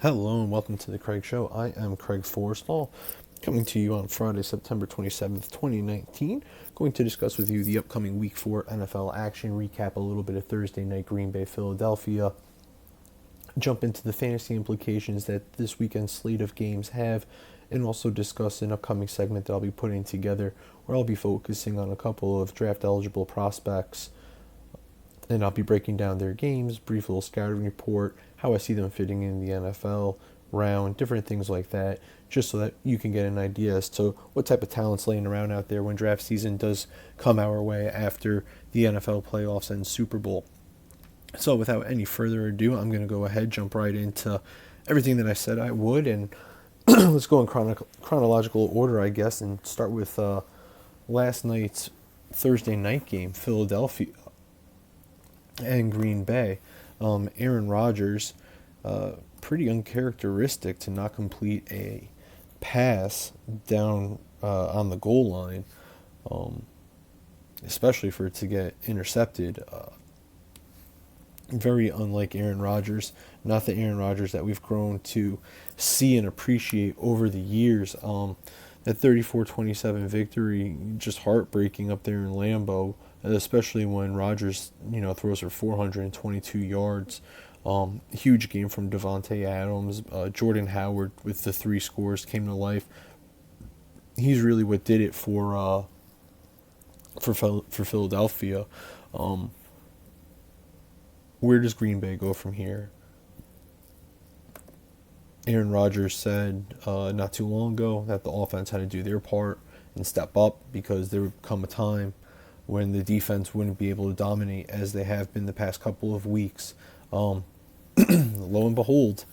Hello and welcome to the Craig Show. I am Craig Forrestall, coming to you on Friday, September 27th, 2019. Going to discuss with you the upcoming Week 4 NFL action, recap a little bit of Thursday night Green Bay, Philadelphia, jump into the fantasy implications that this weekend's slate of games have, and also discuss an upcoming segment that I'll be putting together where I'll be focusing on a couple of draft-eligible prospects, and I'll be breaking down their games, brief little scouting report, how I see them fitting in the NFL round, different things like that, just so that you can get an idea as to what type of talent's laying around out there when draft season does come our way after the NFL playoffs and Super Bowl. So without any further ado, I'm going to go ahead, jump right into everything that I said I would, and let's go in chronological order, I guess, and start with last night's Thursday night game, Philadelphia and Green Bay. Aaron Rodgers, pretty uncharacteristic to not complete a pass down on the goal line, especially for it to get intercepted. Very unlike Aaron Rodgers, not the Aaron Rodgers that we've grown to see and appreciate over the years. That 34-27 victory, just heartbreaking up there in Lambeau, especially when Rodgers, throws for 422 yards. Huge game from Davante Adams. Jordan Howard with the 3 scores came to life. He's really what did it for Philadelphia. Where does Green Bay go from here? Aaron Rodgers said not too long ago that the offense had to do their part and step up because there would come a time when the defense wouldn't be able to dominate as they have been the past couple of weeks. Lo and behold,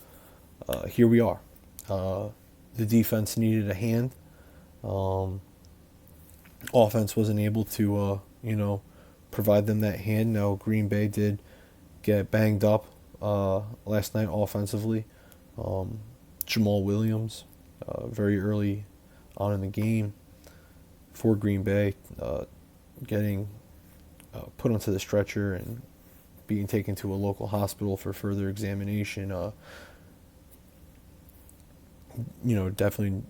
here we are. The defense needed a hand. Offense wasn't able to, provide them that hand. Now Green Bay did get banged up last night offensively. Jamal Williams, very early on in the game for Green Bay, getting put onto the stretcher and being taken to a local hospital for further examination. Definitely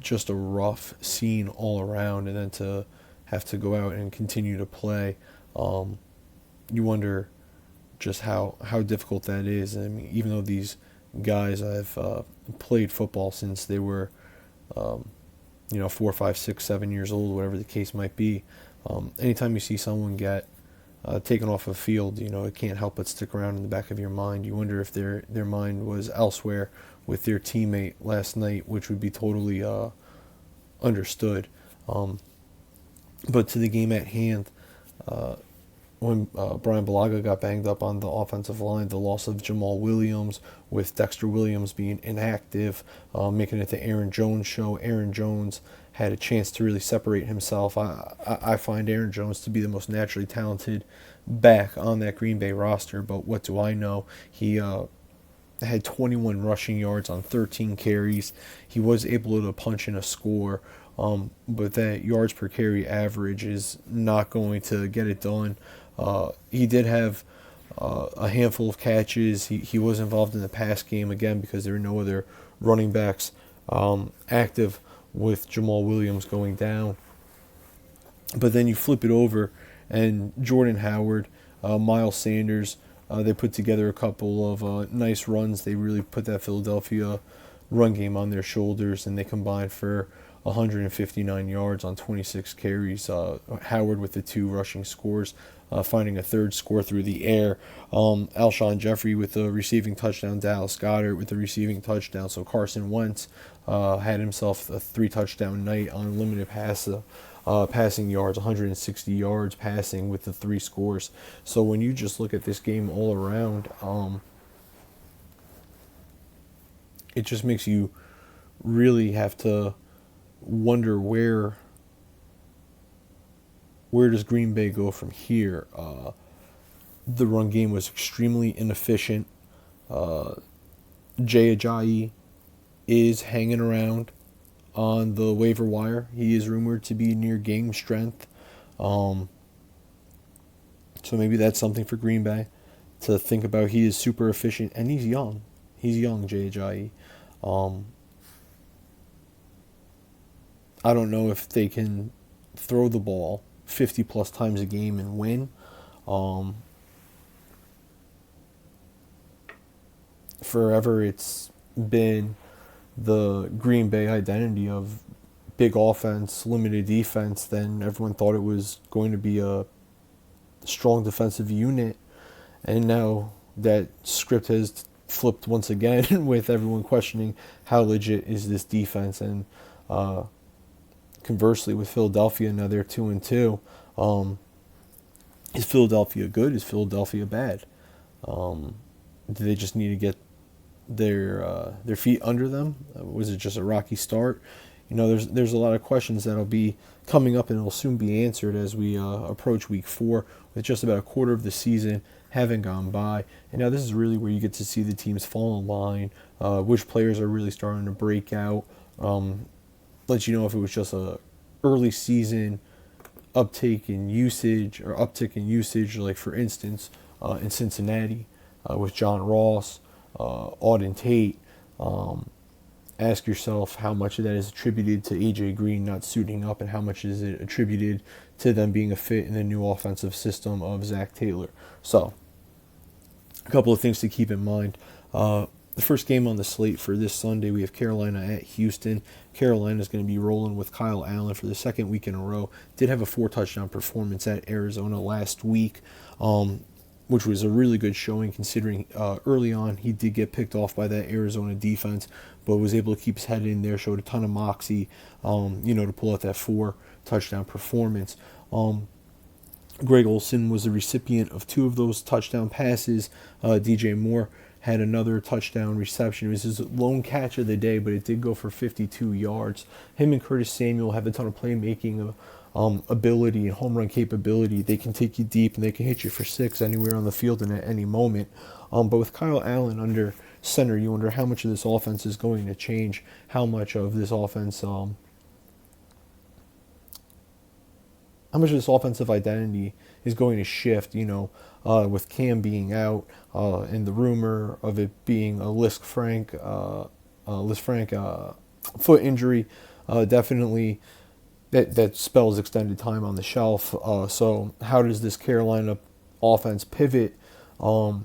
just a rough scene all around, and then to have to go out and continue to play, you wonder just how difficult that is. I mean, even though these guys have played football since they were, 4, 5, 6, 7 years old, whatever the case might be. Anytime you see someone get taken off a field, it can't help but stick around in the back of your mind. You wonder if their mind was elsewhere with their teammate last night, which would be totally understood. But to the game at hand, when Brian Bulaga got banged up on the offensive line, the loss of Jamal Williams, with Dexter Williams being inactive, making it the Aaron Jones show. Aaron Jones had a chance to really separate himself. I find Aaron Jones to be the most naturally talented back on that Green Bay roster, but what do I know? He had 21 rushing yards on 13 carries. He was able to punch in a score, but that yards per carry average is not going to get it done. He did have a handful of catches. He was involved in the pass game again because there were no other running backs active with Jamal Williams going down. But then you flip it over, and Jordan Howard, Miles Sanders, they put together a couple of nice runs. They really put that Philadelphia run game on their shoulders, and they combined for 159 yards on 26 carries. Howard with the 2 rushing scores, finding a third score through the air. Alshon Jeffrey with the receiving touchdown. Dallas Goedert with the receiving touchdown. So Carson Wentz had himself a 3-touchdown night on limited passing yards, 160 yards passing with the 3 scores. So when you just look at this game all around, it just makes you really have to wonder where does Green Bay go from here. The run game was extremely inefficient. Jay Ajayi is hanging around on the waiver wire. He is rumored to be near game strength. So maybe that's something for Green Bay to think about. He is super efficient, and he's young. He's young, Jay Ajayi. Um, I don't know if they can throw the ball 50 plus times a game and win. Um, Forever it's been the Green Bay identity of big offense, limited defense. Then everyone thought it was going to be a strong defensive unit. And now that script has flipped once again with everyone questioning how legit is this defense. And uh, conversely, with Philadelphia, now they're 2-2. Is Philadelphia good? Is Philadelphia bad? Do they just need to get their feet under them? Was it just a rocky start? There's a lot of questions that'll be coming up, and it'll soon be answered as we approach week 4, with just about a quarter of the season having gone by. And now this is really where you get to see the teams fall in line, which players are really starting to break out. Let you know if it was just a early season uptick in usage, like for instance in Cincinnati with John Ross, Auden Tate. Ask yourself how much of that is attributed to AJ Green not suiting up, and how much is it attributed to them being a fit in the new offensive system of Zach Taylor. So, a couple of things to keep in mind. The first game on the slate for this Sunday, we have Carolina at Houston. Carolina is going to be rolling with Kyle Allen for the second week in a row. Did have a 4-touchdown performance at Arizona last week, which was a really good showing considering early on he did get picked off by that Arizona defense, but was able to keep his head in there, showed a ton of moxie, to pull out that 4-touchdown performance. Greg Olsen was the recipient of 2 of those touchdown passes. DJ Moore had another touchdown reception. It was his lone catch of the day, but it did go for 52 yards. Him and Curtis Samuel have a ton of playmaking ability and home run capability. They can take you deep and they can hit you for 6 anywhere on the field and at any moment. But with Kyle Allen under center, you wonder how much of this offense is going to change, how much of this offense, how much of this offensive identity is going to shift, with Cam being out, and the rumor of it being a Lisfranc foot injury, definitely that spells extended time on the shelf. So how does this Carolina offense pivot and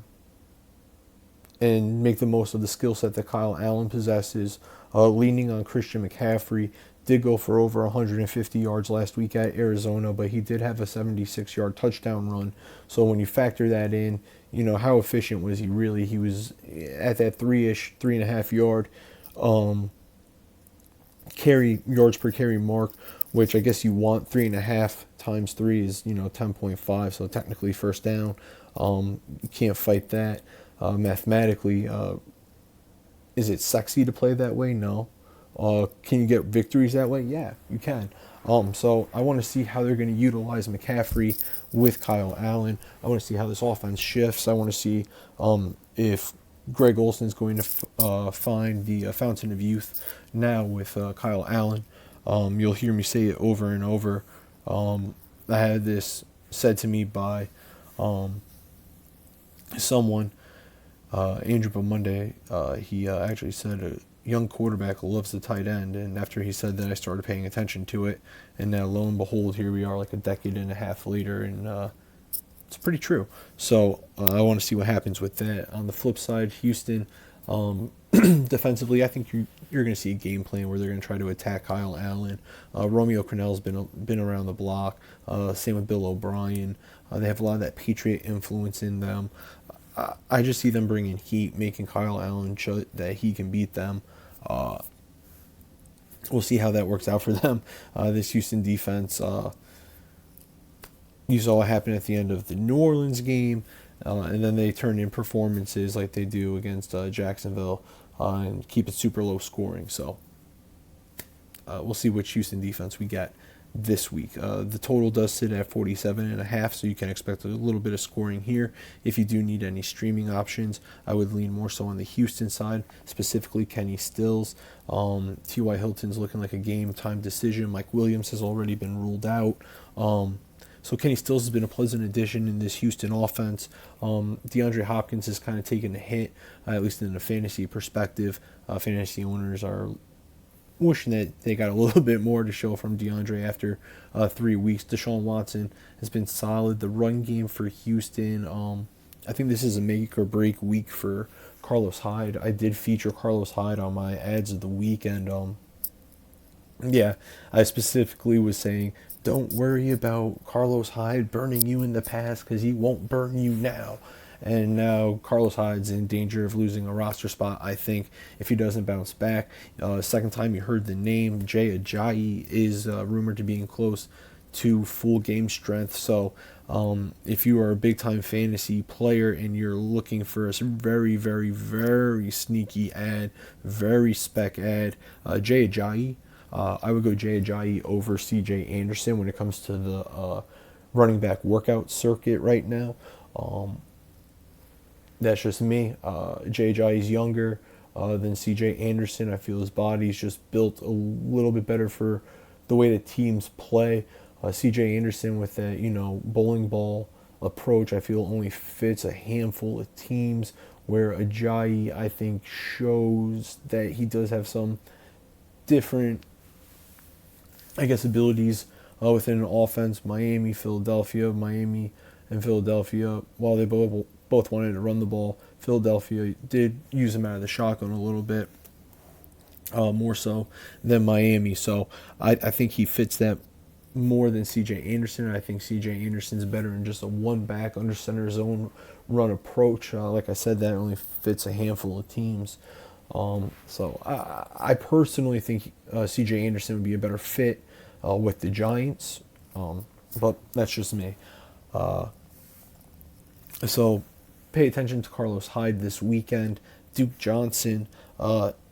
make the most of the skill set that Kyle Allen possesses, leaning on Christian McCaffrey? Did go for over 150 yards last week at Arizona, but he did have a 76-yard touchdown run. So when you factor that in, how efficient was he really? He was at that 3.5 yard yards per carry mark, which I guess you want. 3.5 times 3 is 10.5, so technically first down. You can't fight that mathematically. Is it sexy to play that way? No. Can you get victories that way? Yeah, you can. So I want to see how they're going to utilize McCaffrey with Kyle Allen. I want to see how this offense shifts. I want to see if Greg Olsen is going to find the fountain of youth now with Kyle Allen. You'll hear me say it over and over. I had this said to me by someone, Andrew Monday. He actually said a young quarterback loves the tight end, and after he said that, I started paying attention to it, and now lo and behold, here we are like a decade and a half later, and it's pretty true. So I want to see what happens with that. On the flip side, Houston, defensively, I think you're going to see a game plan where they're going to try to attack Kyle Allen. Romeo Crennel's been around the block. Same with Bill O'Brien. They have a lot of that Patriot influence in them. I just see them bringing heat, making Kyle Allen show that he can beat them. We'll see how that works out for them. This Houston defense, you saw what happened at the end of the New Orleans game, and then they turn in performances like they do against Jacksonville and keep it super low scoring. So we'll see which Houston defense we get this week. The total does sit at 47.5, so you can expect a little bit of scoring here. If you do need any streaming options, I would lean more so on the Houston side, specifically Kenny Stills. T.Y. Hilton's looking like a game time decision. Mike Williams has already been ruled out. So Kenny Stills has been a pleasant addition in this Houston offense. DeAndre Hopkins has kind of taken a hit, at least in a fantasy perspective. Fantasy owners are wishing that they got a little bit more to show from DeAndre after 3 weeks. Deshaun Watson has been solid. The run game for Houston, I think this is a make or break week for Carlos Hyde. I did feature Carlos Hyde on my ads of the week, and yeah, I specifically was saying, don't worry about Carlos Hyde burning you in the past because he won't burn you now. And now Carlos Hyde's in danger of losing a roster spot, I think, if he doesn't bounce back. Second time you heard the name, Jay Ajayi is rumored to be in close to full game strength. So if you are a big-time fantasy player and you're looking for a very, very, very sneaky ad, very spec ad, Jay Ajayi, I would go Jay Ajayi over C.J. Anderson when it comes to the running back workout circuit right now. That's just me. Jay Ajayi's younger than C.J. Anderson. I feel his body's just built a little bit better for the way the teams play. C.J. Anderson with that, bowling ball approach, I feel only fits a handful of teams, where Ajayi, I think, shows that he does have some different, abilities within an offense. Miami and Philadelphia, while they both wanted to run the ball, Philadelphia did use him out of the shotgun a little bit, more so than Miami. So I think he fits that more than C.J. Anderson. I think C.J. Anderson's better in just a one-back under center zone run approach. Like I said, that only fits a handful of teams. So I personally think C.J. Anderson would be a better fit with the Giants, but that's just me. So pay attention to Carlos Hyde this weekend. Duke Johnson,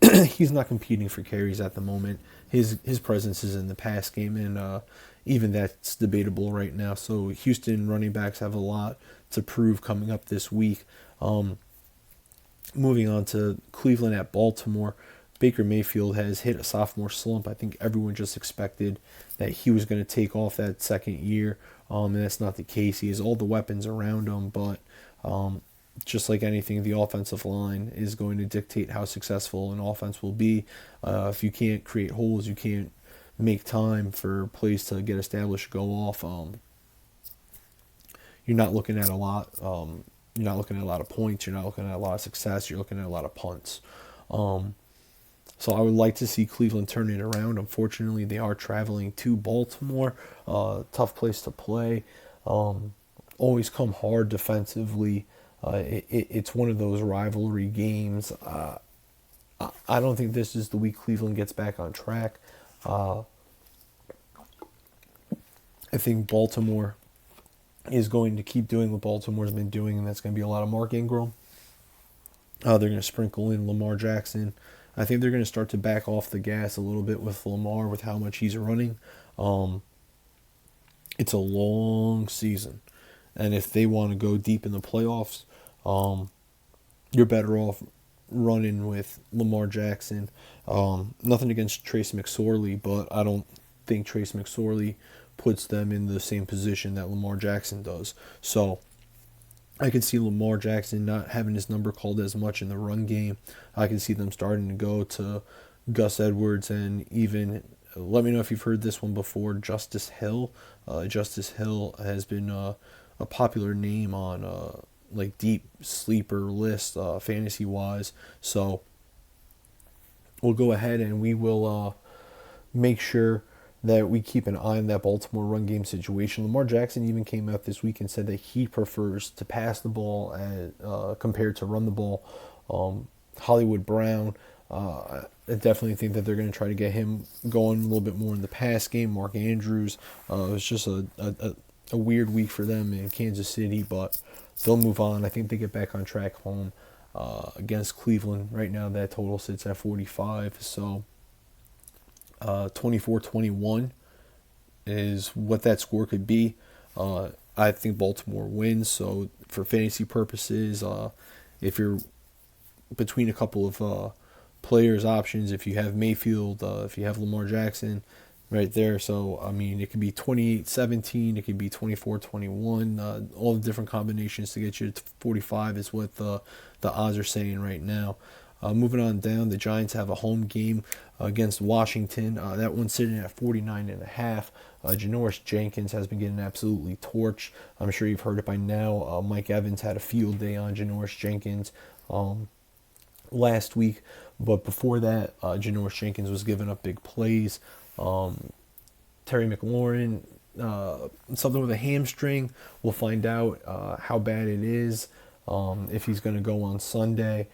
he's not competing for carries at the moment. His presence is in the pass game, and even that's debatable right now. So Houston running backs have a lot to prove coming up this week. Moving on to Cleveland at Baltimore, Baker Mayfield has hit a sophomore slump. I think everyone just expected that he was going to take off that second year, and that's not the case. He has all the weapons around him, but just like anything, the offensive line is going to dictate how successful an offense will be. If you can't create holes, you can't make time for plays to get established, go off. You're not looking at a lot. You're not looking at a lot of points. You're not looking at a lot of success. You're looking at a lot of punts. So I would like to see Cleveland turn it around. Unfortunately, they are traveling to Baltimore. Tough place to play. Always come hard defensively. It's one of those rivalry games. I don't think this is the week Cleveland gets back on track. I think Baltimore is going to keep doing what Baltimore's been doing, and that's going to be a lot of Mark Ingram. They're going to sprinkle in Lamar Jackson. I think they're going to start to back off the gas a little bit with Lamar, with how much he's running. It's a long season, and if they want to go deep in the playoffs, you're better off running with Lamar Jackson. Nothing against Trace McSorley, but I don't think Trace McSorley puts them in the same position that Lamar Jackson does. So I could see Lamar Jackson not having his number called as much in the run game. I can see them starting to go to Gus Edwards, and even, let me know if you've heard this one before, Justice Hill. Justice Hill has been a popular name on like deep sleeper list, fantasy-wise. So we'll go ahead and we will make sure that we keep an eye on that Baltimore run game situation. Lamar Jackson even came out this week and said that he prefers to pass the ball compared to run the ball. Hollywood Brown, I definitely think that they're going to try to get him going a little bit more in the pass game. Mark Andrews, it was just a weird week for them in Kansas City, but they'll move on. I think they get back on track home against Cleveland. Right now that total sits at 45, so 24-21 is what that score could be. I think Baltimore wins, so for fantasy purposes, if you're between a couple of players options, if you have Mayfield, if you have Lamar Jackson, right there. So, I mean, it could be 28-17, it could be 24-21. All the different combinations to get you to 45 is what the odds are saying right now. Moving on down, the Giants have a home game against Washington. That one's sitting at 49.5. Janoris Jenkins has been getting absolutely torched. I'm sure you've heard it by now. Mike Evans had a field day on Janoris Jenkins last week. But before that, Janoris Jenkins was giving up big plays. Terry McLaurin, something with a hamstring. We'll find out how bad it is, if he's going to go on Sunday.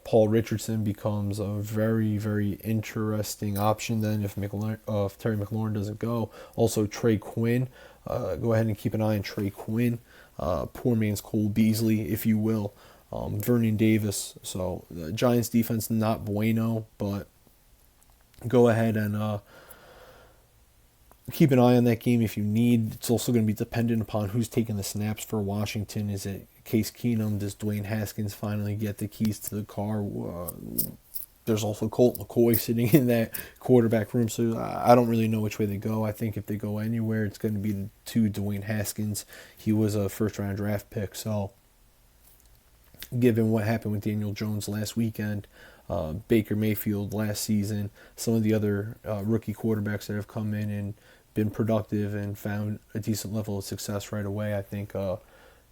Paul Richardson becomes a very, very interesting option then if Terry McLaurin doesn't go. Also, Trey Quinn. Go ahead and keep an eye on Trey Quinn. Poor man's Cole Beasley, if you will. Vernon Davis. So the Giants defense not bueno, but go ahead and keep an eye on that game if you need. It's also going to be dependent upon who's taking the snaps for Washington. Is it Case Keenum? Does Dwayne Haskins finally get the keys to the car? There's also Colt McCoy sitting in that quarterback room, so I don't really know which way they go. I think if they go anywhere, it's going to be to Dwayne Haskins. He was a first-round draft pick, so given what happened with Daniel Jones last weekend, Baker Mayfield last season, some of the other rookie quarterbacks that have come in and been productive and found a decent level of success right away, I think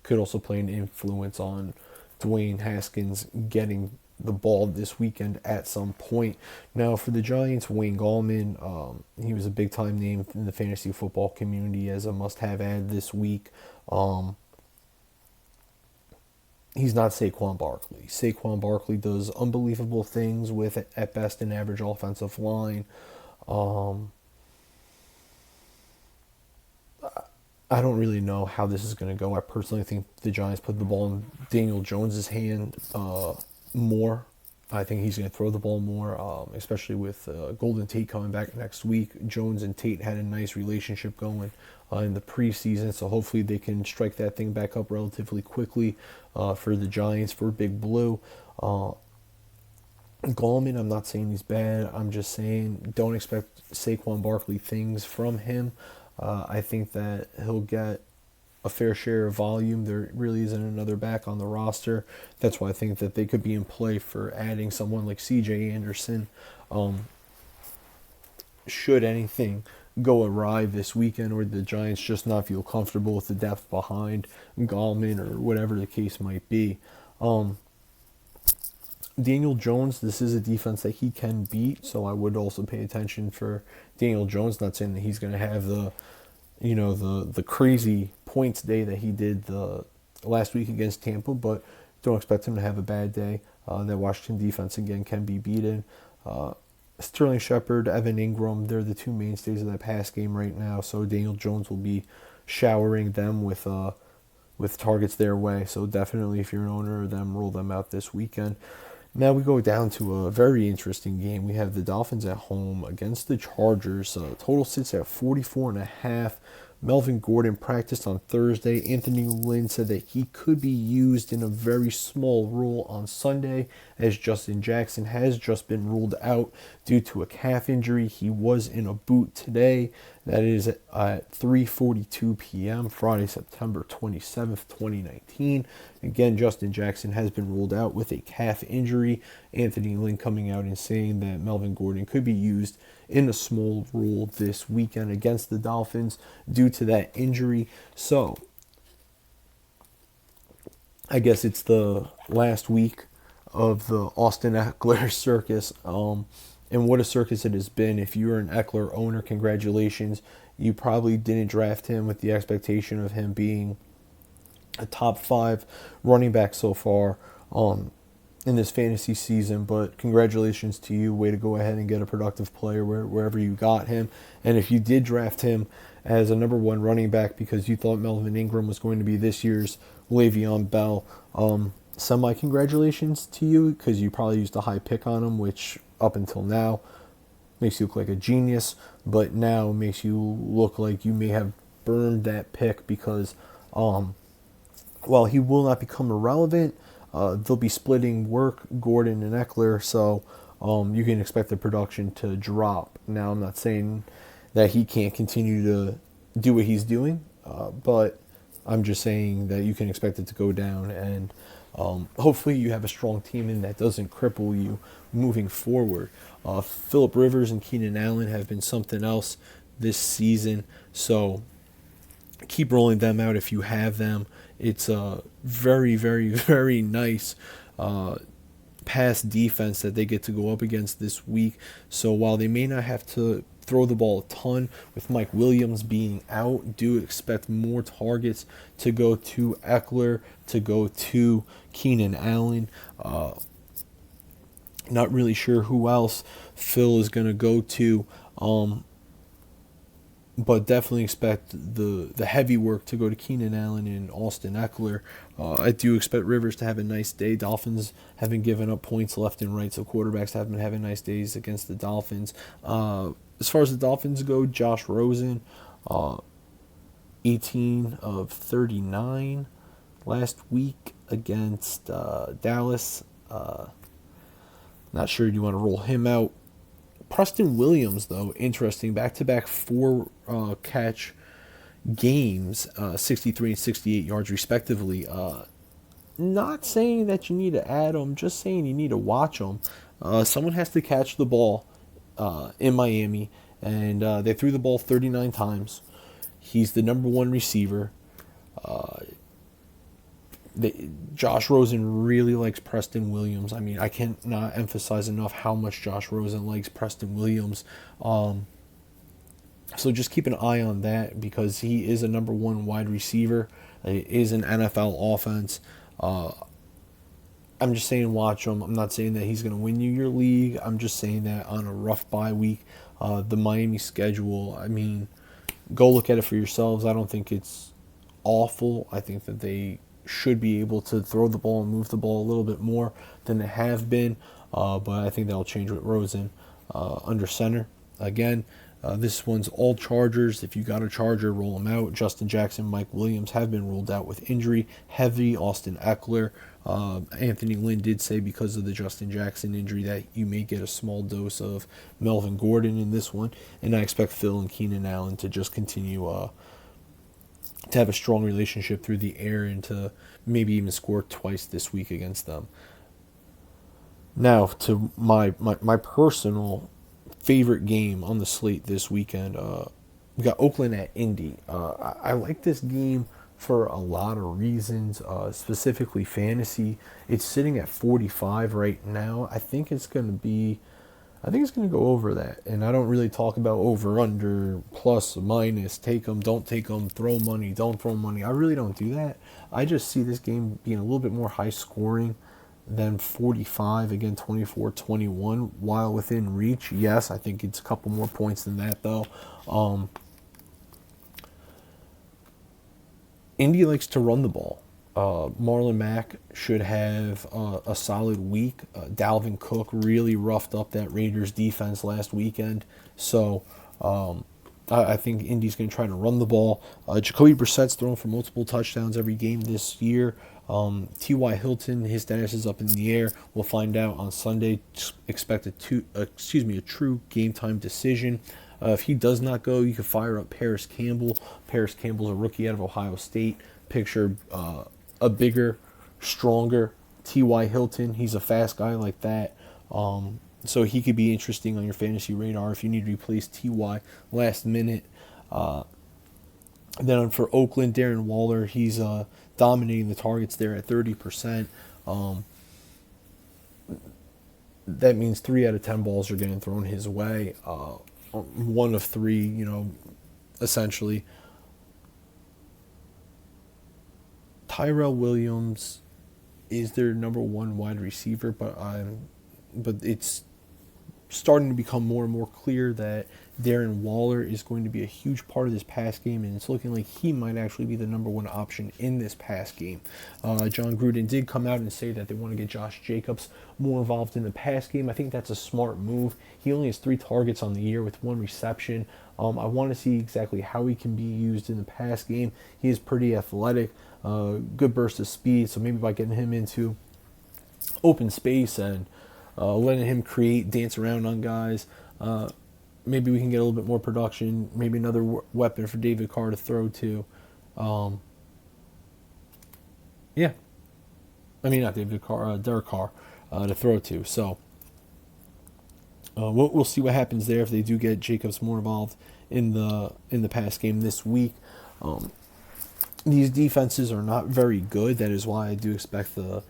could also play an influence on Dwayne Haskins getting the ball this weekend at some point. Now, for the Giants, Wayne Gallman, he was a big-time name in the fantasy football community as a must-have ad this week. He's not Saquon Barkley. Saquon Barkley does unbelievable things with, at best, an average offensive line. I don't really know how this is going to go. I personally think the Giants put the ball in Daniel Jones' hand more. I think he's going to throw the ball more, especially with Golden Tate coming back next week. Jones and Tate had a nice relationship going in the preseason, so hopefully they can strike that thing back up relatively quickly for the Giants, for Big Blue. Gallman, I'm not saying he's bad. I'm just saying don't expect Saquon Barkley things from him. I think that he'll get a fair share of volume. There really isn't another back on the roster. That's why I think that they could be in play for adding someone like C.J. Anderson. Should anything go awry this weekend or the Giants just not feel comfortable with the depth behind Gallman or whatever the case might be. Daniel Jones, this is a defense that he can beat, so I would also pay attention for Daniel Jones. Not saying that he's going to have the crazy points day that he did the last week against Tampa, but don't expect him to have a bad day. That Washington defense again can be beaten. Sterling Shepard, Evan Ingram, they're the two mainstays of that pass game right now, so Daniel Jones will be showering them with targets their way. So definitely, if you're an owner of them, roll them out this weekend. Now we go down to a very interesting game. We have the Dolphins at home against the Chargers. Total sits at 44.5. Melvin Gordon practiced on Thursday. Anthony Lynn said that he could be used in a very small role on Sunday, as Justin Jackson has just been ruled out due to a calf injury. He was in a boot today. That is at 3:42 p.m. Friday, September 27th, 2019. Again, Justin Jackson has been ruled out with a calf injury. Anthony Lynn coming out and saying that Melvin Gordon could be used in a small role this weekend against the Dolphins due to that injury. So, I guess it's the last week of the Austin Eckler circus. And what a circus it has been. If you're an Eckler owner, congratulations. You probably didn't draft him with the expectation of him being a top 5 running back so far in this fantasy season, but congratulations to you. Way to go ahead and get a productive player wherever you got him. And if you did draft him as a number 1 running back because you thought Melvin Ingram was going to be this year's Le'Veon Bell, semi-congratulations to you, because you probably used a high pick on him, which up until now makes you look like a genius, but now makes you look like you may have burned that pick because while he will not become irrelevant, they'll be splitting work, Gordon and Eckler, so you can expect the production to drop. Now, I'm not saying that he can't continue to do what he's doing, but I'm just saying that you can expect it to go down, and hopefully you have a strong team and that doesn't cripple you moving forward. Phillip Rivers and Keenan Allen have been something else this season, so keep rolling them out if you have them. It's a very, very, very nice pass defense that they get to go up against this week. So while they may not have to throw the ball a ton with Mike Williams being out, do expect more targets to go to Eckler, to go to Keenan Allen. Not really sure who else Phil is going to go to. But definitely expect the heavy work to go to Keenan Allen and Austin Eckler. I do expect Rivers to have a nice day. Dolphins haven't given up points left and right, so quarterbacks have been having nice days against the Dolphins. As far as the Dolphins go, Josh Rosen, 18 of 39 last week against Dallas. Not sure you want to roll him out. Preston Williams, though, interesting. Back-to-back 4-catch games, 63 and 68 yards respectively. Not saying that you need to add them, just saying you need to watch them. Someone has to catch the ball in Miami, and they threw the ball 39 times. He's the number one receiver. Josh Rosen really likes Preston Williams. I mean, I cannot emphasize enough how much Josh Rosen likes Preston Williams. So just keep an eye on that because he is a number one wide receiver. It is an NFL offense. I'm just saying watch him. I'm not saying that he's going to win you your league. I'm just saying that on a rough bye week, the Miami schedule, I mean, go look at it for yourselves. I don't think it's awful. I think that they should be able to throw the ball and move the ball a little bit more than they have been. But I think that'll change with Rosen under center. Again, this one's all Chargers. If you got a Charger, roll them out. Justin Jackson, Mike Williams have been ruled out with injury. Heavy Austin Eckler. Anthony Lynn did say because of the Justin Jackson injury that you may get a small dose of Melvin Gordon in this one. And I expect Phil and Keenan Allen to just continue to have a strong relationship through the air and to maybe even score twice this week against them. Now, to my personal favorite game on the slate this weekend, we got Oakland at Indy. I like this game for a lot of reasons, specifically fantasy. It's sitting at 45 right now. I think it's going to go over that. And I don't really talk about over, under, plus, minus, take them, don't take them, throw money, don't throw money. I really don't do that. I just see this game being a little bit more high scoring than 45, again 24-21, while within reach. Yes, I think it's a couple more points than that, though. Indy likes to run the ball. Marlon Mack should have a solid week. Dalvin Cook really roughed up that Raiders defense last weekend. So I think Indy's going to try to run the ball. Jacoby Brissett's thrown for multiple touchdowns every game this year. T.Y. Hilton, his status is up in the air. We'll find out on Sunday. Expect a true game time decision. If he does not go, you can fire up Paris Campbell. Paris Campbell's a rookie out of Ohio State. Picture a bigger, stronger T.Y. Hilton. He's a fast guy like that. So he could be interesting on your fantasy radar if you need to replace T.Y. last minute. Then for Oakland, Darren Waller, he's dominating the targets there at 30%. That means 3 out of 10 balls are getting thrown his way. 1 of 3, essentially. Tyrell Williams is their number one wide receiver, but it's starting to become more and more clear that Darren Waller is going to be a huge part of this pass game, and it's looking like he might actually be the number one option in this pass game. John Gruden did come out and say that they want to get Josh Jacobs more involved in the pass game. I think that's a smart move. He only has 3 targets on the year with 1 reception. I want to see exactly how he can be used in the pass game. He is pretty athletic, good burst of speed, so maybe by getting him into open space and letting him create, dance around on guys, maybe we can get a little bit more production. Maybe another weapon for David Carr to throw to. Um, yeah, I mean not David Carr, Derek Carr to throw to. So we'll see what happens there if they do get Jacobs more involved in the pass game this week. Um, these defenses are not very good. That is why I do expect the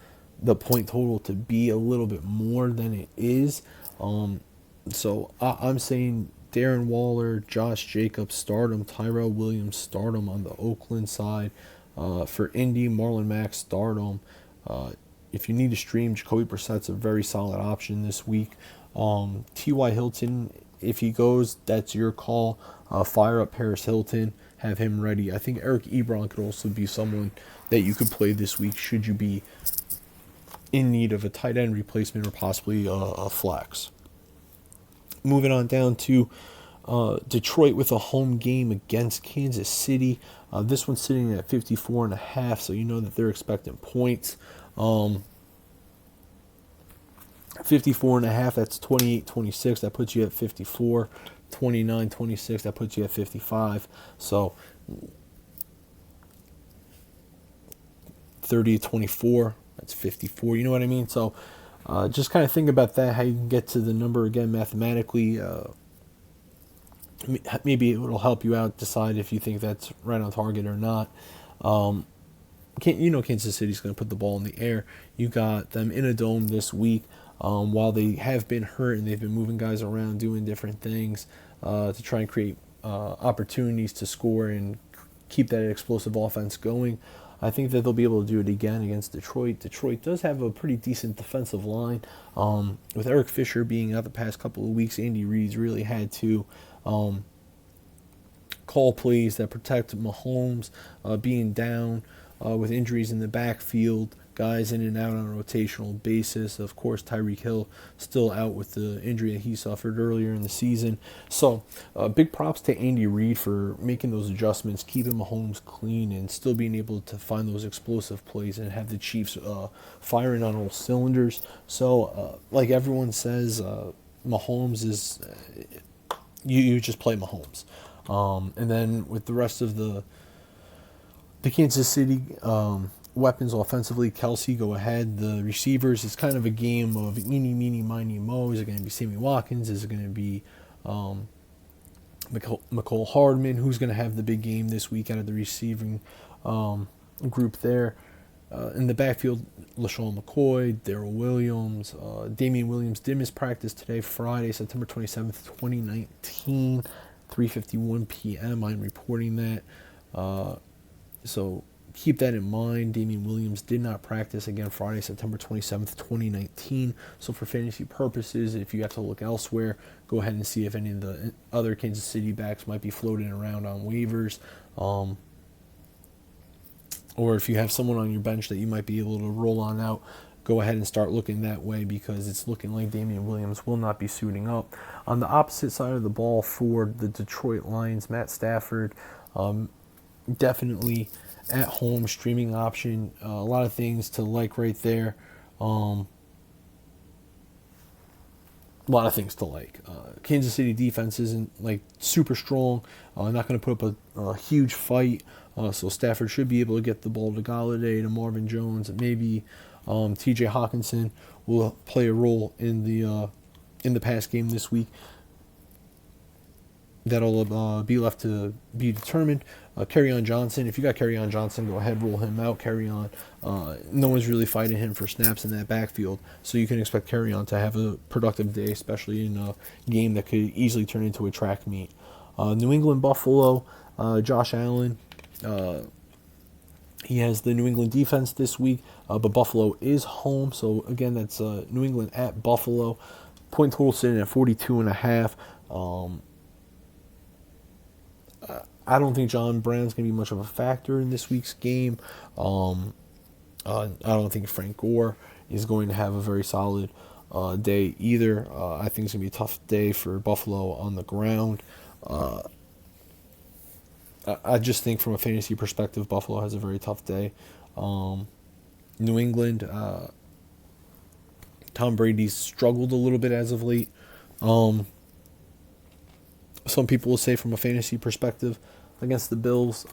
point total to be a little bit more than it is. So I'm saying Darren Waller, Josh Jacobs, stardom, Tyrell Williams, stardom on the Oakland side. For Indy, Marlon Mack, stardom. If you need to stream, Jacoby Brissett's a very solid option this week. T.Y. Hilton, if he goes, that's your call. Fire up Paris Hilton, have him ready. I think Eric Ebron could also be someone that you could play this week should you be in need of a tight end replacement or possibly a flex. Moving on down to Detroit with a home game against Kansas City. This one's sitting at 54.5, so you know that they're expecting points. 54.5, that's 28-26. That puts you at 54. 29-26, that puts you at 55. So 30-24, that's 54. You know what I mean? So just kind of think about that, how you can get to the number again mathematically. Maybe it'll help you out decide if you think that's right on target or not. Kansas City's going to put the ball in the air. You got them in a dome this week. While they have been hurt and they've been moving guys around, doing different things to try and create opportunities to score and keep that explosive offense going, I think that they'll be able to do it again against Detroit. Detroit does have a pretty decent defensive line. With Eric Fisher being out the past couple of weeks, Andy Reid's really had to call plays that protect Mahomes being down with injuries in the backfield, guys in and out on a rotational basis. Of course, Tyreek Hill still out with the injury that he suffered earlier in the season. So big props to Andy Reid for making those adjustments, keeping Mahomes clean, and still being able to find those explosive plays and have the Chiefs firing on all cylinders. So like everyone says, Mahomes is... You just play Mahomes. And then with the rest of the Kansas City weapons offensively, Kelsey, go ahead. The receivers, it's kind of a game of eeny, meeny, miny, mo. Is it going to be Sammy Watkins? Is it going to be McCole Hardman? Who's going to have the big game this week out of the receiving group there? In the backfield, LaShawn McCoy, Darrell Williams, Damian Williams did miss practice today, Friday, September 27th, 2019, 3:51 p.m. I'm reporting that. So keep that in mind. Damian Williams did not practice again Friday, September 27th, 2019. So for fantasy purposes, if you have to look elsewhere, go ahead and see if any of the other Kansas City backs might be floating around on waivers. Or if you have someone on your bench that you might be able to roll on out, go ahead and start looking that way because it's looking like Damian Williams will not be suiting up. On the opposite side of the ball for the Detroit Lions, Matt Stafford, definitely at home streaming option. A lot of things to like right there. A lot of things to like. Kansas City defense isn't like super strong. Not going to put up a huge fight. So Stafford should be able to get the ball to Golladay, to Marvin Jones, and maybe T.J. Hawkinson will play a role in the pass game this week. That'll be left to be determined. Kerryon Johnson, if you got Kerryon Johnson, go ahead, roll him out. Kerryon, no one's really fighting him for snaps in that backfield, so you can expect Kerryon to have a productive day, especially in a game that could easily turn into a track meet. New England Buffalo, Josh Allen. He has the New England defense this week, but Buffalo is home. So again, that's New England at Buffalo. Point total sitting at 42.5. I don't think John Brown's going to be much of a factor in this week's game. I don't think Frank Gore is going to have a very solid day either. I think it's going to be a tough day for Buffalo on the ground. I just think from a fantasy perspective, Buffalo has a very tough day. New England, Tom Brady's struggled a little bit as of late. Some people will say from a fantasy perspective against the Bills.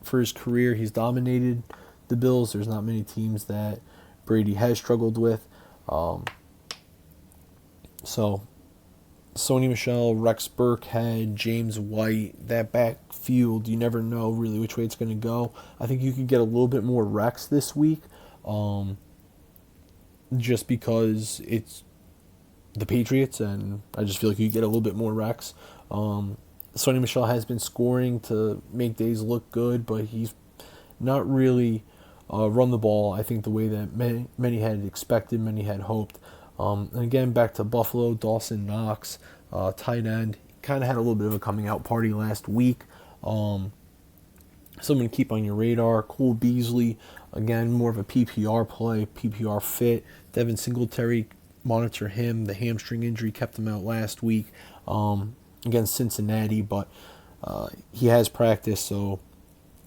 For his career, he's dominated the Bills. There's not many teams that Brady has struggled with. Um, so Sony Michel, Rex Burkhead, James White, that backfield, you never know really which way it's going to go. I think you could get a little bit more Rex this week, just because it's the Patriots, and I just feel like you get a little bit more Rex. Sony Michel has been scoring to make days look good, but he's not really run the ball, I think, the way that many had expected, many had hoped. And again, back to Buffalo, Dawson Knox, tight end, kind of had a little bit of a coming out party last week. Someone to keep on your radar. Cole Beasley, again, more of a PPR play, PPR fit. Devin Singletary, monitor him. The hamstring injury kept him out last week against Cincinnati, but he has practiced, so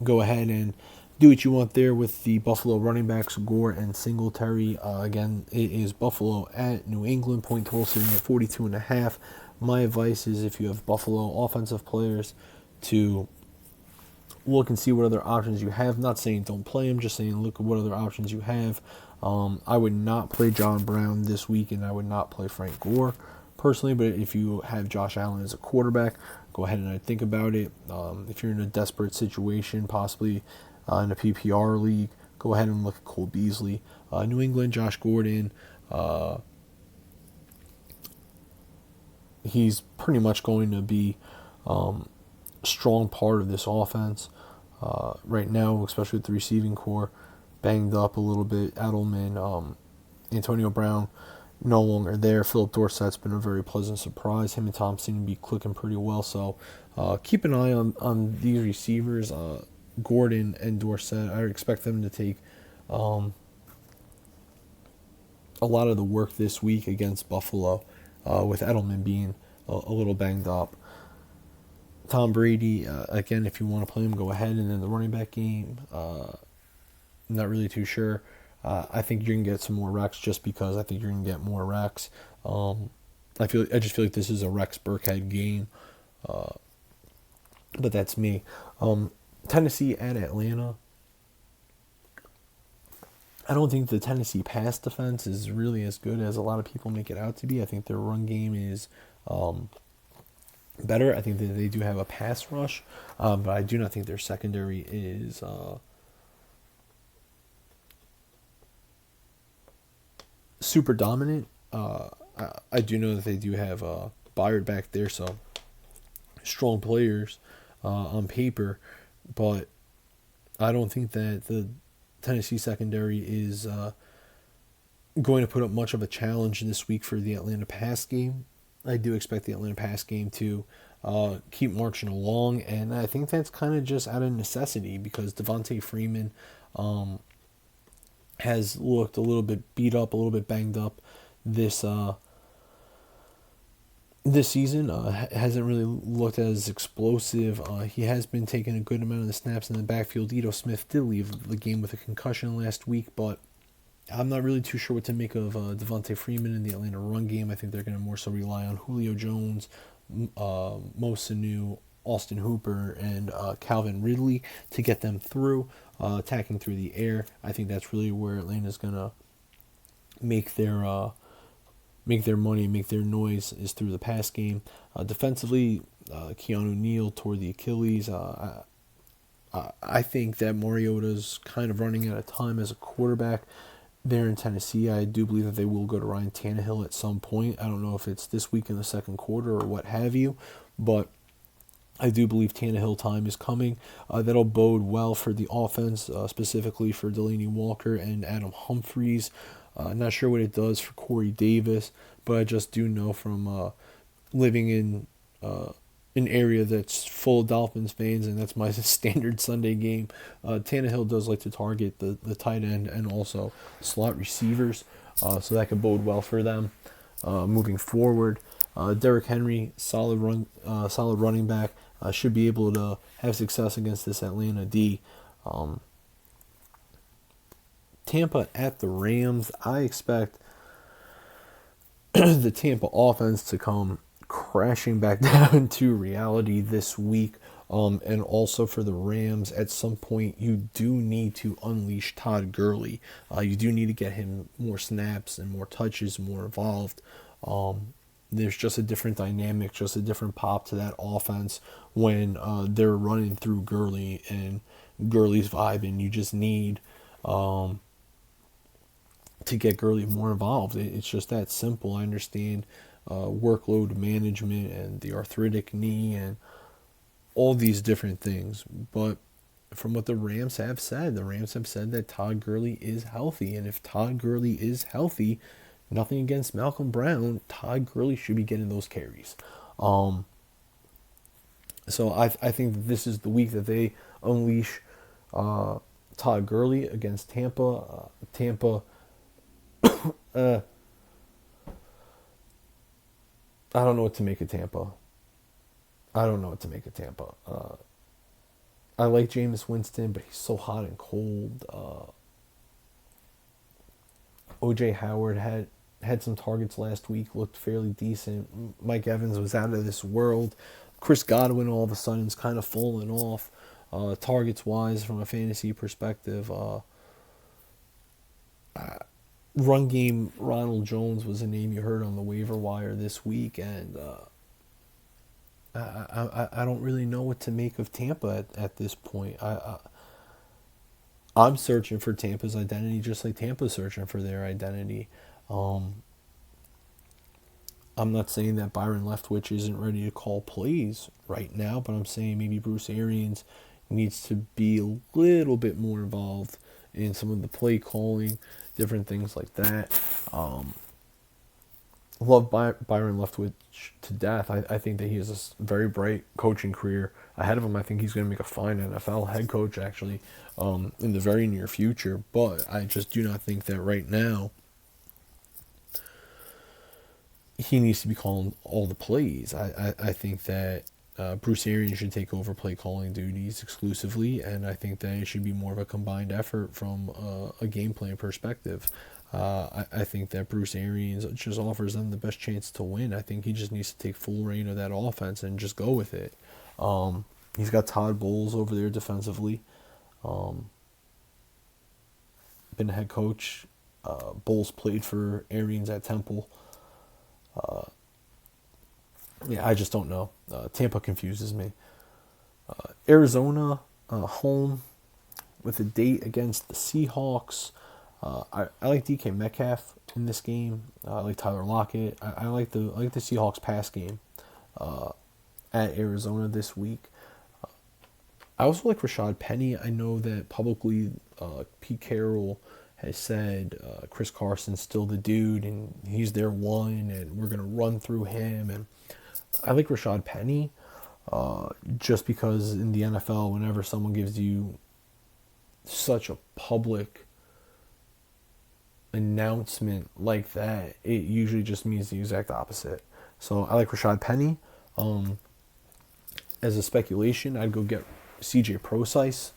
go ahead and do what you want there with the Buffalo running backs, Gore and Singletary. Again, it is Buffalo at New England. Point total sitting at 42.5. My advice is, if you have Buffalo offensive players, to look and see what other options you have. Not saying don't play them, just saying look at what other options you have. I would not play John Brown this week, and I would not play Frank Gore personally, but if you have Josh Allen as a quarterback, go ahead and think about it. If you're in a desperate situation, possibly in a PPR league, go ahead and look at Cole Beasley. New England, Josh Gordon, he's pretty much going to be a strong part of this offense right now, especially with the receiving core banged up a little bit. Edelman, Antonio Brown, no longer there. Philip Dorsett's been a very pleasant surprise. Him and Thompson seem to be clicking pretty well. So keep an eye on these receivers, Gordon and Dorsett. I expect them to take a lot of the work this week against Buffalo, with Edelman being a little banged up. Tom Brady, again, if you want to play him, go ahead. And then the running back game, not really too sure. I think you're gonna get some more Rex, just because I think you're gonna get more Rex. I just feel like this is a Rex Burkhead game, but that's me. Tennessee at Atlanta. I don't think the Tennessee pass defense is really as good as a lot of people make it out to be. I think their run game is better. I think that they do have a pass rush, but I do not think their secondary is super dominant. I do know that they do have Byard back there, so strong players on paper, but I don't think that the Tennessee secondary is going to put up much of a challenge this week for the Atlanta pass game. I do expect the Atlanta pass game to keep marching along, and I think that's kind of just out of necessity, because Devontae Freeman has looked a little bit beat up, a little bit banged up this season. Hasn't really looked as explosive. He has been taking a good amount of the snaps in the backfield. Ito Smith did leave the game with a concussion last week, but I'm not really too sure what to make of Devontae Freeman in the Atlanta run game. I think they're going to more so rely on Julio Jones, Mo Sanu, Austin Hooper, and Calvin Ridley to get them through, attacking through the air. I think that's really where Atlanta's going to make their money, make their noise, is through the pass game. Defensively, Keanu Neal tore the Achilles. I think that Mariota's kind of running out of time as a quarterback there in Tennessee. I do believe that they will go to Ryan Tannehill at some point. I don't know if it's this week in the second quarter or what have you, but I do believe Tannehill time is coming. That'll bode well for the offense, specifically for Delaney Walker and Adam Humphries. Not sure what it does for Corey Davis, but I just do know from living in an area that's full of Dolphins fans, and that's my standard Sunday game. Tannehill does like to target the tight end and also slot receivers, so that could bode well for them moving forward. Derrick Henry, solid running back, should be able to have success against this Atlanta D. Tampa at the Rams. I expect the Tampa offense to come crashing back down to reality this week. And also for the Rams, at some point, you do need to unleash Todd Gurley. You do need to get him more snaps and more touches, more involved. There's just a different dynamic, just a different pop to that offense when they're running through Gurley and Gurley's vibe, and you just need to get Gurley more involved. It's just that simple. I understand workload management and the arthritic knee and all these different things, but from what the Rams have said that Todd Gurley is healthy, and if Todd Gurley is healthy, nothing against Malcolm Brown, Todd Gurley should be getting those carries. So I think that this is the week that they unleash Todd Gurley against Tampa. Tampa, I don't know what to make of Tampa. I like Jameis Winston, but he's so hot and cold. O.J. Howard had some targets last week, looked fairly decent. Mike Evans was out of this world. Chris Godwin all of a sudden is kind of falling off targets-wise from a fantasy perspective. Run game, Ronald Jones was a name you heard on the waiver wire this week, and I don't really know what to make of Tampa at this point. I'm searching for Tampa's identity just like Tampa's searching for their identity. I'm not saying that Byron Leftwich isn't ready to call plays right now, but I'm saying maybe Bruce Arians needs to be a little bit more involved in some of the play calling, different things like that. Love Byron Leftwich to death. I think that he has a very bright coaching career ahead of him. I think he's going to make a fine NFL head coach, actually, in the very near future. But I just do not think that right now he needs to be calling all the plays. I think that Bruce Arians should take over play calling duties exclusively, and I think that it should be more of a combined effort from a game plan perspective. I think that Bruce Arians just offers them the best chance to win. I think he just needs to take full reign of that offense and just go with it. He's got Todd Bowles over there defensively. Been a head coach. Bowles played for Arians at Temple. I just don't know. Tampa confuses me. Arizona, home with a date against the Seahawks. I like DK Metcalf in this game. I like Tyler Lockett. I like the Seahawks pass game at Arizona this week. I also like Rashad Penny. I know that publicly Pete Carroll has said Chris Carson's still the dude and he's their one and we're going to run through him. And I like Rashad Penny just because in the NFL, whenever someone gives you such a public announcement like that, it usually just means the exact opposite. So I like Rashad Penny. As a speculation, I'd go get CJ Prosise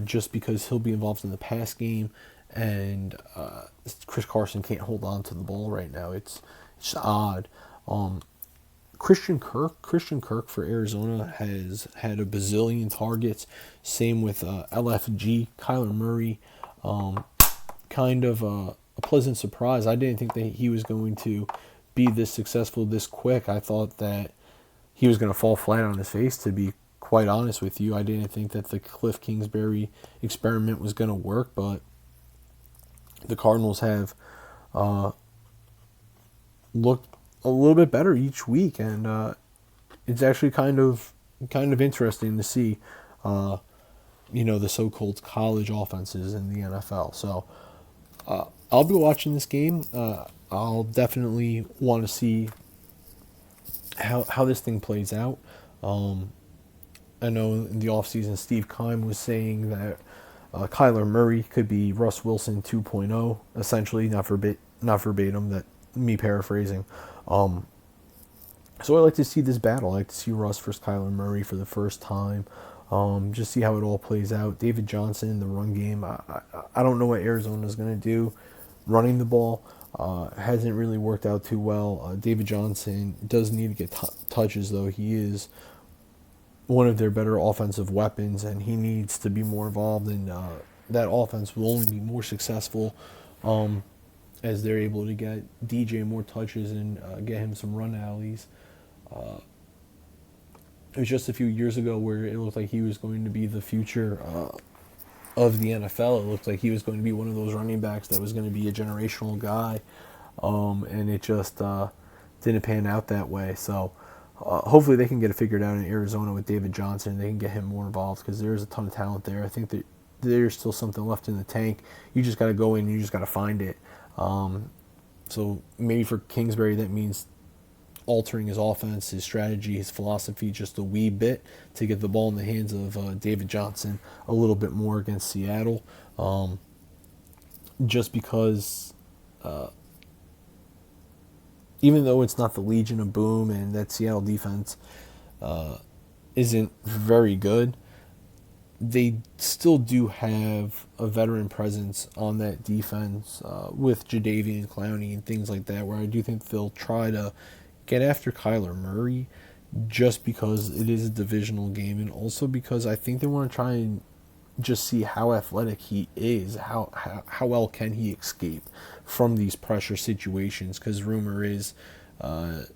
just because he'll be involved in the pass game, and Chris Carson can't hold on to the ball right now. It's just odd. Christian Kirk for Arizona has had a bazillion targets. Same with LFG, Kyler Murray. Kind of a pleasant surprise. I didn't think that he was going to be this successful this quick. I thought that he was going to fall flat on his face, to be quite honest with you. I didn't think that the Cliff Kingsbury experiment was going to work, but the Cardinals have looked a little bit better each week, and it's actually kind of interesting to see the so-called college offenses in the NFL. So I'll be watching this game. I'll definitely want to see how this thing plays out. I know in the offseason, Steve Keim was saying that Kyler Murray could be Russ Wilson 2.0, essentially, not verbatim, that me paraphrasing. So I like to see this battle. I like to see Russ versus Kyler Murray for the first time. Just see how it all plays out. David Johnson in the run game. I don't know what Arizona's going to do running the ball. Hasn't really worked out too well. David Johnson does need to get touches, though. He is one of their better offensive weapons, and he needs to be more involved. And that offense will only be more successful um, as they're able to get DJ more touches and get him some run alleys. It was just a few years ago where it looked like he was going to be the future of the NFL. It looked like he was going to be one of those running backs that was going to be a generational guy, and it just didn't pan out that way. So hopefully they can get it figured out in Arizona with David Johnson. They can get him more involved because there's a ton of talent there. I think that there's still something left in the tank. You just got to go in and you just got to find it. So maybe for Kingsbury that means altering his offense, his strategy, his philosophy just a wee bit to get the ball in the hands of David Johnson a little bit more against Seattle. Just because, even though it's not the Legion of Boom and that Seattle defense isn't very good, they still do have a veteran presence on that defense with Jadeveon Clowney and things like that, where I do think they'll try to get after Kyler Murray just because it is a divisional game, and also because I think they want to try and just see how athletic he is, how well can he escape from these pressure situations, because rumor is that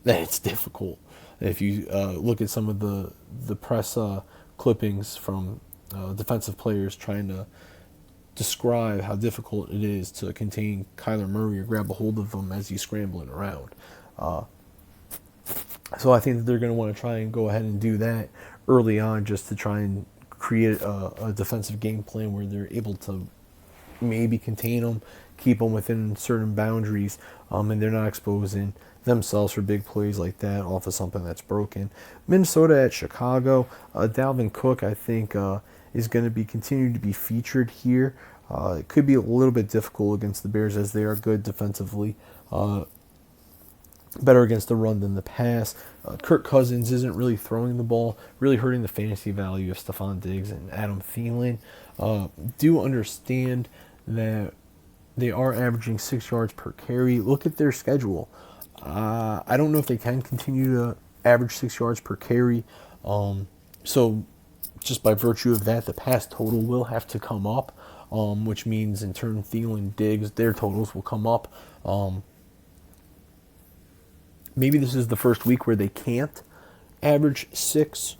it's difficult. If you look at some of the press clippings from defensive players trying to describe how difficult it is to contain Kyler Murray or grab a hold of him as he's scrambling around. So I think that they're going to want to try and go ahead and do that early on just to try and create a defensive game plan where they're able to maybe contain them, keep them within certain boundaries, and they're not exposing themselves for big plays like that off of something that's broken. Minnesota at Chicago. Dalvin Cook, I think, is going to be continued to be featured here. It could be a little bit difficult against the Bears as they are good defensively. Better against the run than the pass. Kirk Cousins isn't really throwing the ball, really hurting the fantasy value of Stephon Diggs and Adam Thielen. Do understand that they are averaging 6 yards per carry. Look at their schedule. I don't know if they can continue to average 6 yards per carry. So just by virtue of that, the pass total will have to come up, which means in turn Thielen, Diggs, their totals will come up. Maybe this is the first week where they can't average 6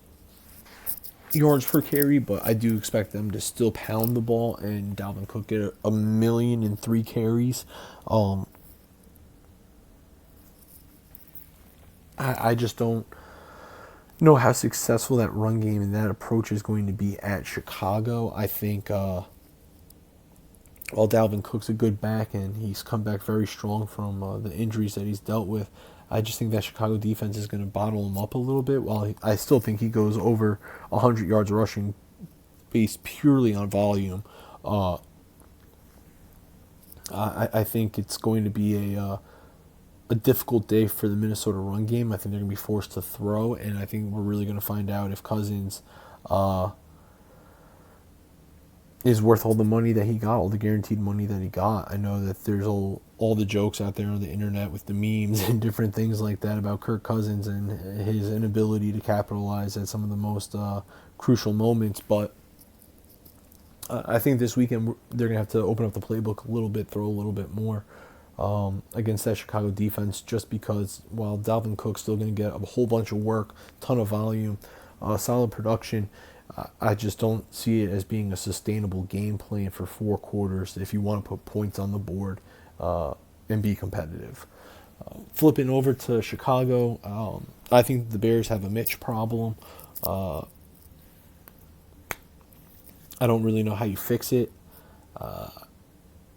yards per carry, but I do expect them to still pound the ball and Dalvin Cook get 1,000,003 carries. I just don't know how successful that run game and that approach is going to be at Chicago. I think while Dalvin Cook's a good back and he's come back very strong from the injuries that he's dealt with, I just think that Chicago defense is going to bottle him up a little bit. While I still think he goes over 100 yards rushing based purely on volume, I think it's going to be a difficult day for the Minnesota run game. I think they're going to be forced to throw, and I think we're really going to find out if Cousins is worth all the money that he got, all the guaranteed money that he got. I know that there's all the jokes out there on the internet with the memes and different things like that about Kirk Cousins and his inability to capitalize at some of the most crucial moments. But I think this weekend they're going to have to open up the playbook a little bit, throw a little bit more against that Chicago defense, just because while Dalvin Cook's still going to get a whole bunch of work, ton of volume, solid production, I just don't see it as being a sustainable game plan for 4 quarters if you want to put points on the board and be competitive. Flipping over to Chicago, I think the Bears have a Mitch problem. I don't really know how you fix it.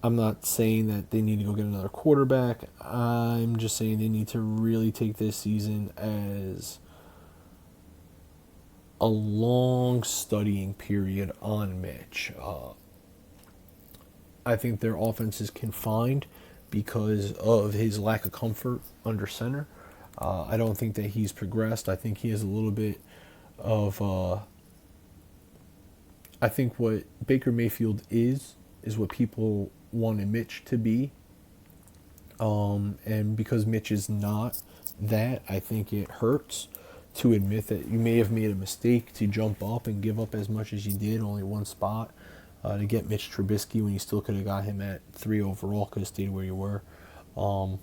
I'm not saying that they need to go get another quarterback. I'm just saying they need to really take this season as a long studying period on Mitch. I think their offense is confined because of his lack of comfort under center. I don't think that he's progressed. I think he has a little bit of... I think what Baker Mayfield is what people wanted Mitch to be. And because Mitch is not that, I think it hurts to admit that you may have made a mistake to jump up and give up as much as you did, only one spot, to get Mitch Trubisky when you still could have got him at 3 overall, could have stayed where you were. Um,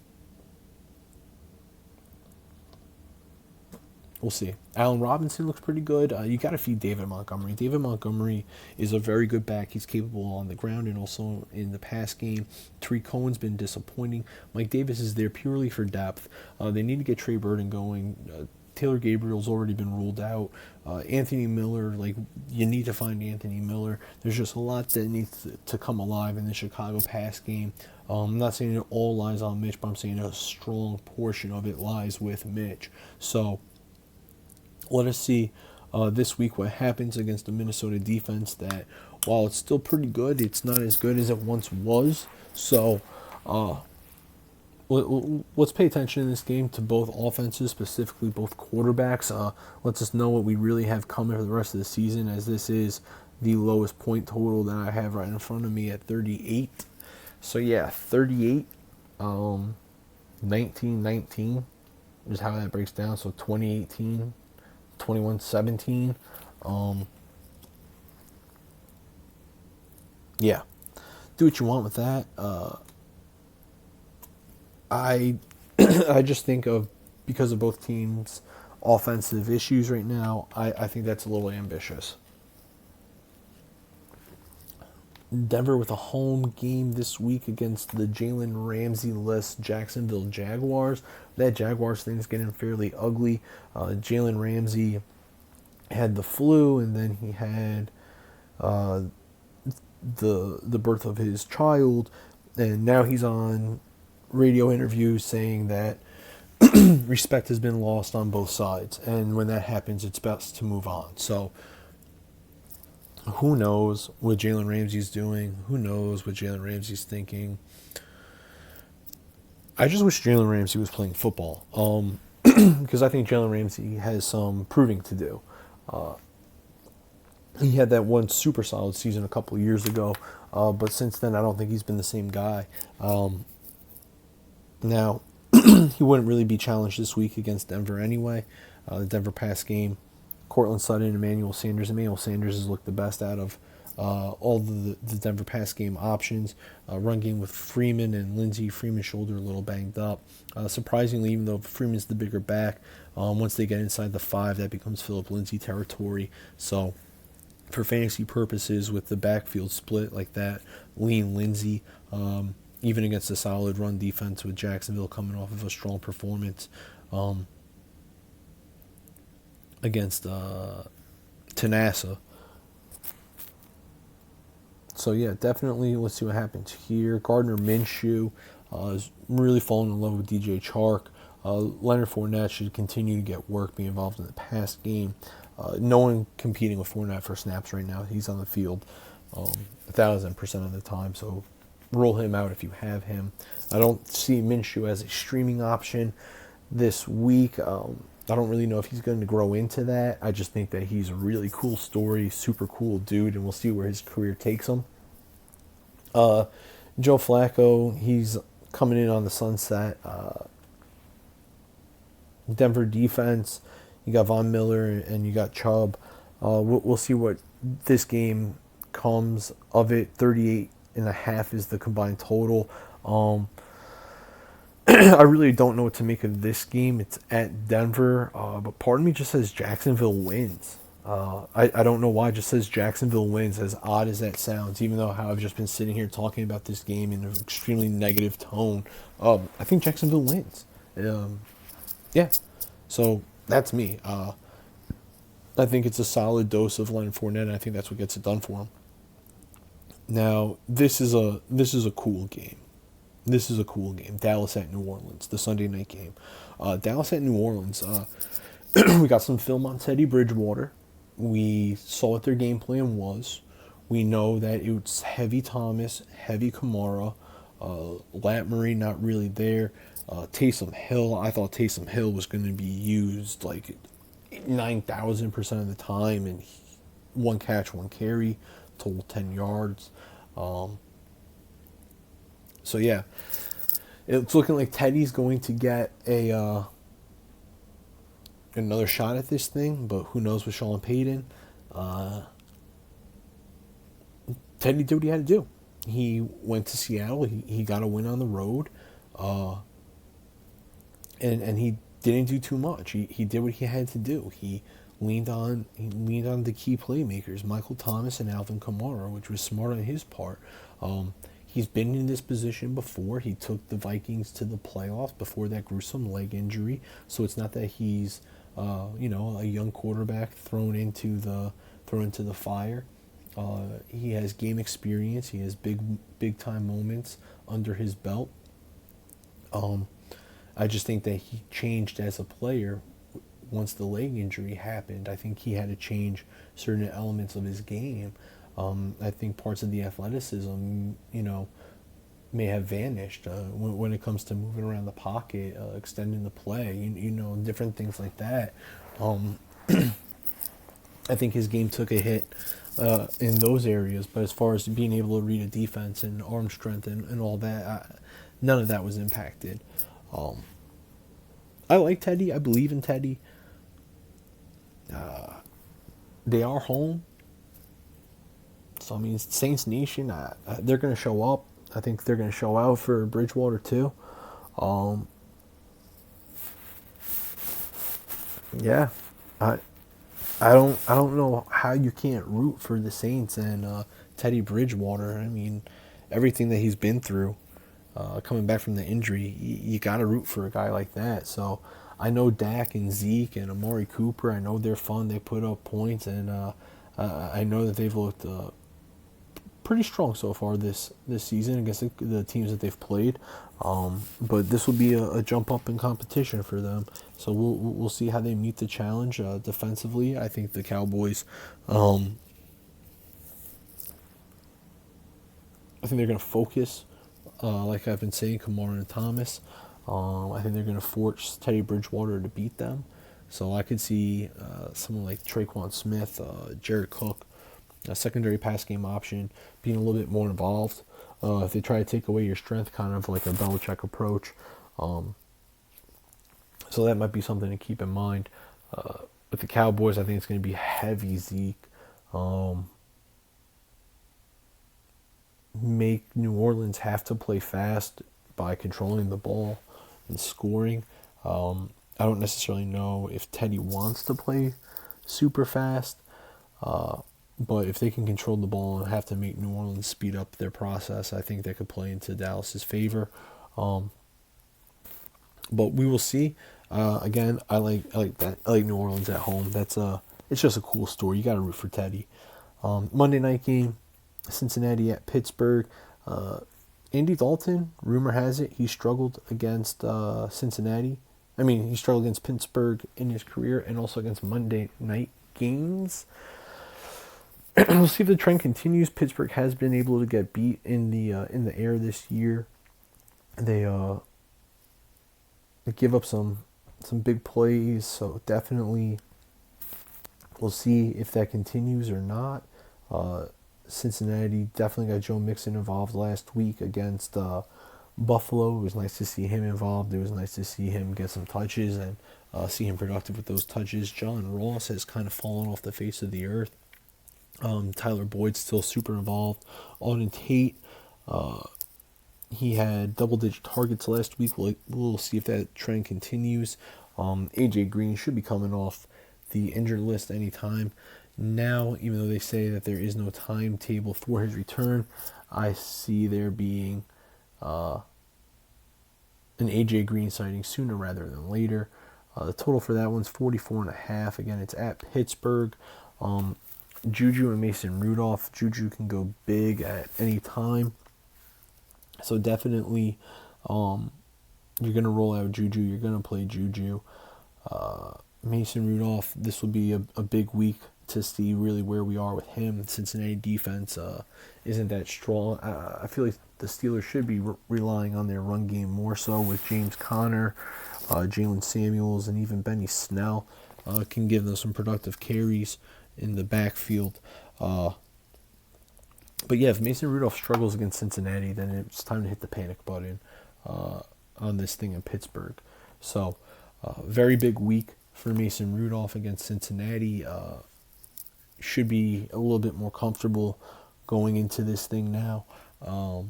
We'll see. Allen Robinson looks pretty good. You got to feed David Montgomery. David Montgomery is a very good back. He's capable on the ground and also in the pass game. Tariq Cohen's been disappointing. Mike Davis is there purely for depth. They need to get Trey Burton going. Taylor Gabriel's already been ruled out. Anthony Miller, you need to find Anthony Miller. There's just a lot that needs to come alive in the Chicago pass game. I'm not saying it all lies on Mitch, but I'm saying a strong portion of it lies with Mitch. So let us see this week what happens against the Minnesota defense that, while it's still pretty good, it's not as good as it once was. So let's pay attention in this game to both offenses, specifically both quarterbacks. Let's just know what we really have coming for the rest of the season, as this is the lowest point total that I have right in front of me at 38. So yeah, 38, 19-19 is how that breaks down. So 2018. 21-17. Yeah, do what you want with that. I I just think of, because of both teams' offensive issues right now, I think that's a little ambitious. Denver with a home game this week against the Jalen Ramsey-less Jacksonville Jaguars. That Jaguars thing's getting fairly ugly. Jalen Ramsey had the flu, and then he had the birth of his child, and now he's on radio interviews saying that respect has been lost on both sides, and when that happens, it's best to move on. So who knows what Jalen Ramsey's doing? Who knows what Jalen Ramsey's thinking? I just wish Jalen Ramsey was playing football, because I think Jalen Ramsey has some proving to do. He had that one super solid season a couple of years ago, but since then I don't think he's been the same guy. Now, he wouldn't really be challenged this week against Denver anyway. The Denver pass game, Cortland Sutton and Emmanuel Sanders. Emmanuel Sanders has looked the best out of all the Denver pass game options. Run game with Freeman and Lindsey. Freeman's shoulder a little banged up. Surprisingly, even though Freeman's the bigger back, once they get inside the 5, that becomes Philip Lindsay territory. So for fantasy purposes, with the backfield split like that, lean Lindsey, even against a solid run defense with Jacksonville coming off of a strong performance against Tanassa. So yeah, definitely let's see what happens here. Gardner Minshew is really falling in love with DJ Chark. Leonard Fournette should continue to get work, be involved in the pass game. No one competing with Fournette for snaps right now. He's on the field 1,000% of the time, so roll him out if you have him. I don't see Minshew as a streaming option this week. I don't really know if he's going to grow into that. I just think that he's a really cool story, super cool dude, and we'll see where his career takes him. Joe Flacco, he's coming in on the sunset. Denver defense, you got Von Miller and you got Chubb. We'll see what this game comes of it. 38.5 is the combined total. I really don't know what to make of this game. It's at Denver, but part of me just says Jacksonville wins. I don't know why it just says Jacksonville wins, as odd as that sounds, even though how I've just been sitting here talking about this game in an extremely negative tone. I think Jacksonville wins. Yeah, so that's me. I think it's a solid dose of Leonard Fournette, and I think that's what gets it done for him. Now, this is a cool game. This is a cool game. Dallas at New Orleans, the Sunday night game. Dallas at New Orleans. We got some film on Teddy Bridgewater. We saw what their game plan was. We know that it's heavy Thomas, heavy Kamara, Latmurray not really there. Taysom Hill, I thought Taysom Hill was going to be used like 9,000% of the time, and one catch, one carry, total 10 yards. So yeah, it's looking like Teddy's going to get another shot at this thing, but who knows with Sean Payton. Uh, Teddy did what he had to do. He went to Seattle. He got a win on the road, uh, and he didn't do too much. He did what he had to do. He leaned on the key playmakers, Michael Thomas and Alvin Kamara, which was smart on his part. He's been in this position before. He took the Vikings to the playoffs before that gruesome leg injury. So it's not that he's a young quarterback thrown into the fire. He has game experience. He has big time moments under his belt. I just think that he changed as a player once the leg injury happened. I think he had to change certain elements of his game. I think parts of the athleticism, may have vanished when it comes to moving around the pocket, extending the play, different things like that. I think his game took a hit in those areas, but as far as being able to read a defense and arm strength and all that, none of that was impacted. Um, I like Teddy. I believe in Teddy. They are home. So, I mean, Saints Nation, they're going to show up. I think they're going to show out for Bridgewater, too. Um, yeah. I, I don't know how you can't root for the Saints and Teddy Bridgewater. I mean, everything that he's been through, coming back from the injury, you got to root for a guy like that. So I know Dak and Zeke and Amari Cooper. I know they're fun. They put up points, and I know that they've looked pretty strong so far this season against the teams that they've played. But this will be a jump up in competition for them. So we'll see how they meet the challenge defensively. I think the Cowboys. I think they're going to focus, like I've been saying, Kamara and Thomas. I think they're going to force Teddy Bridgewater to beat them. So I could see someone like Traquan Smith, Jared Cook, a secondary pass game option, being a little bit more involved. If they try to take away your strength, kind of like a Belichick approach. So that might be something to keep in mind. With the Cowboys, I think it's going to be heavy Zeke. Make New Orleans have to play fast by controlling the ball and scoring. I don't necessarily know if Teddy wants to play super fast, but if they can control the ball and have to make New Orleans speed up their process, I think that could play into Dallas's favor. But we will see. Again, I like that. I like New Orleans at home. It's just a cool story. You got to root for Teddy. Monday night game, Cincinnati at Pittsburgh. Andy Dalton, rumor has it, he struggled against Cincinnati. I mean, he struggled against Pittsburgh in his career and also against Monday night games. We'll see if the trend continues. Pittsburgh has been able to get beat in the air this year. They give up some big plays, so definitely we'll see if that continues or not. Cincinnati definitely got Joe Mixon involved last week against Buffalo. It was nice to see him involved. It was nice to see him get some touches and see him productive with those touches. John Ross has kind of fallen off the face of the earth. Tyler Boyd's still super involved. Auden Tate, he had double-digit targets last week. We'll see if that trend continues. AJ Green should be coming off the injured list anytime now, even though they say that there is no timetable for his return. I see there being an AJ Green sighting sooner rather than later. The total for that one's 44.5. Again, it's at Pittsburgh. Juju and Mason Rudolph. Juju can go big at any time. So definitely, you're going to roll out Juju. You're going to play Juju. Mason Rudolph, this will be a big week to see really where we are with him. The Cincinnati defense isn't that strong. I feel like the Steelers should be relying on their run game more so with James Conner, Jalen Samuels, and even Benny Snell can give them some productive carries in the backfield. But yeah, if Mason Rudolph struggles against Cincinnati, then it's time to hit the panic button. on this thing in Pittsburgh. So, very big week for Mason Rudolph against Cincinnati. Should be a little bit more comfortable going into this thing now. I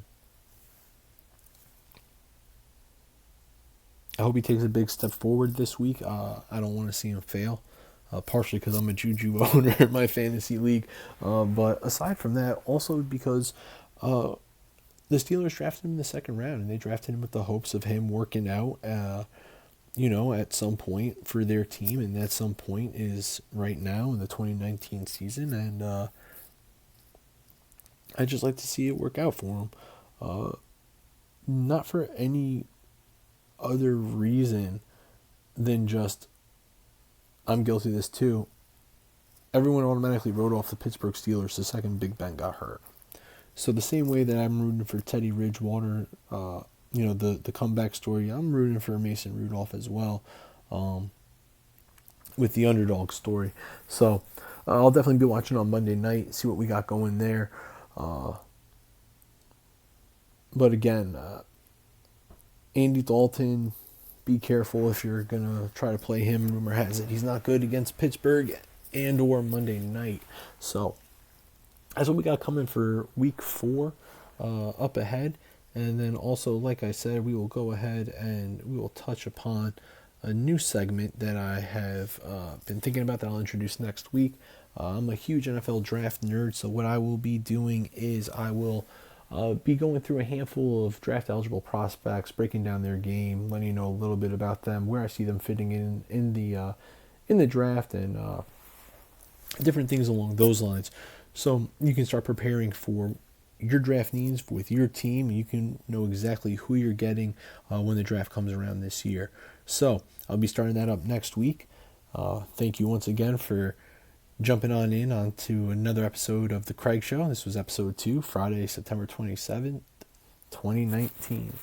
hope he takes a big step forward this week. I don't want to see him fail, partially because I'm a Juju owner in my fantasy league. But aside from that, also because the Steelers drafted him in the second round, and they drafted him with the hopes of him working out, at some point for their team, and that some point is right now in the 2019 season, and I'd just like to see it work out for him. Not for any other reason than just I'm guilty of this too. Everyone automatically wrote off the Pittsburgh Steelers the second Big Ben got hurt. So the same way that I'm rooting for Teddy Bridgewater, the comeback story, I'm rooting for Mason Rudolph as well, with the underdog story. So I'll definitely be watching on Monday night, see what we got going there. But again, Andy Dalton, be careful if you're going to try to play him. Rumor has it he's not good against Pittsburgh and or Monday night. So that's what we got coming for week 4 up ahead. And then also, like I said, we will go ahead and we will touch upon a new segment that I have been thinking about that I'll introduce next week. I'm a huge NFL draft nerd, so what I will be doing is I will be going through a handful of draft-eligible prospects, breaking down their game, letting you know a little bit about them, where I see them fitting in the draft, and different things along those lines. So you can start preparing for your draft needs with your team. You can know exactly who you're getting when the draft comes around this year. So I'll be starting that up next week. Thank you once again for jumping onto another episode of The Craig Show. This was episode 2, Friday, September 27th, 2019.